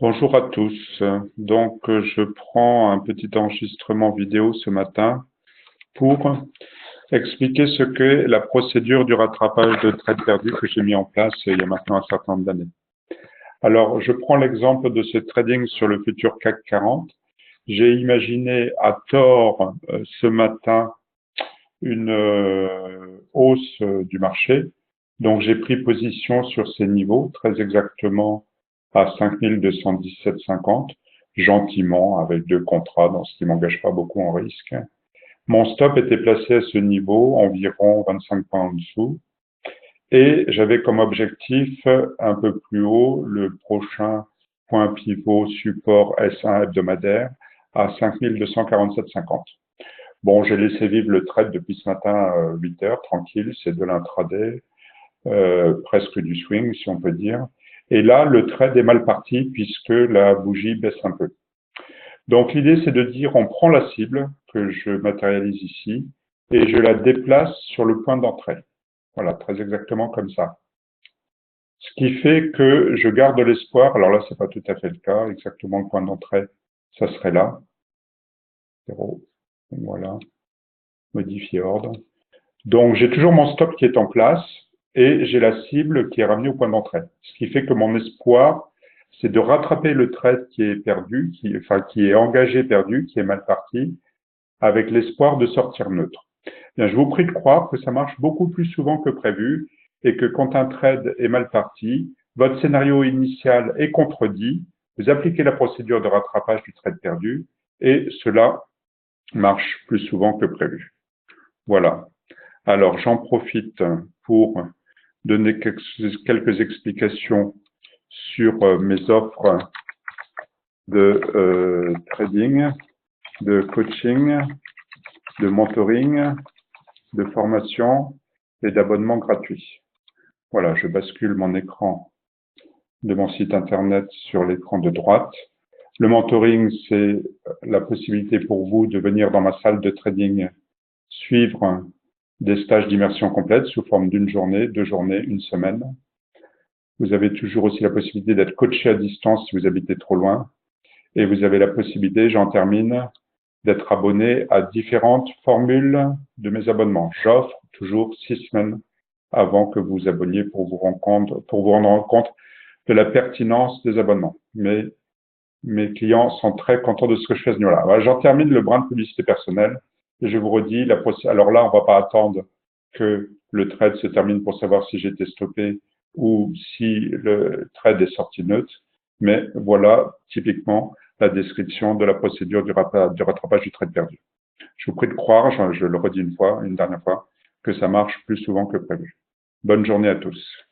Bonjour à tous. Je prends un petit enregistrement vidéo ce matin pour expliquer ce qu'est la procédure du rattrapage de trades perdus que j'ai mis en place il y a maintenant un certain nombre d'années. Alors, je prends l'exemple de ce trading sur le futur CAC 40. J'ai imaginé à tort ce matin une hausse du marché. Donc, j'ai pris position sur ces niveaux, très exactement à 5217,50, gentiment, avec deux contrats, dans ce qui m'engage pas beaucoup en risque. Mon stop était placé à ce niveau, environ 25 points en dessous, et j'avais comme objectif un peu plus haut le prochain point pivot support S1 hebdomadaire à 5247,50. Bon, j'ai laissé vivre le trade depuis ce matin 8 heures, tranquille, c'est de l'intraday, presque du swing, si on peut dire. Et là, le trade est mal parti puisque la bougie baisse un peu. Donc, l'idée, c'est de dire, on prend la cible que je matérialise ici et je la déplace sur le point d'entrée. Voilà, très exactement comme ça. Ce qui fait que je garde l'espoir. Alors là, c'est pas tout à fait le cas. Exactement le point d'entrée, ça serait là. 0. Voilà. Modifier ordre. Donc, j'ai toujours mon stop qui est en place et j'ai la cible qui est ramenée au point d'entrée. Ce qui fait que mon espoir, c'est de rattraper le trade qui est perdu, qui est engagé perdu, qui est mal parti, avec l'espoir de sortir neutre. Bien, je vous prie de croire que ça marche beaucoup plus souvent que prévu et que quand un trade est mal parti, votre scénario initial est contredit, vous appliquez la procédure de rattrapage du trade perdu et cela marche plus souvent que prévu. Voilà. Alors, j'en profite pour donner quelques explications sur mes offres de trading, de coaching, de mentoring, de formation et d'abonnement gratuit. Voilà, je bascule mon écran de mon site internet sur l'écran de droite. Le mentoring, c'est la possibilité pour vous de venir dans ma salle de trading suivre des stages d'immersion complète sous forme d'une journée, 2 journées, une semaine. Vous avez toujours aussi la possibilité d'être coaché à distance si vous habitez trop loin. Et vous avez la possibilité, j'en termine, d'être abonné à différentes formules de mes abonnements. J'offre toujours 6 semaines avant que vous vous abonniez pour vous rendre compte de la pertinence des abonnements. Mais mes clients sont très contents de ce que je fais à ce niveau-là. Voilà, j'en termine le brin de publicité personnelle. Et je vous redis, alors là, on va pas attendre que le trade se termine pour savoir si j'ai été stoppé ou si le trade est sorti neutre. Mais voilà, typiquement, la description de la procédure du rattrapage du trade perdu. Je vous prie de croire, je le redis une dernière fois, que ça marche plus souvent que prévu. Bonne journée à tous.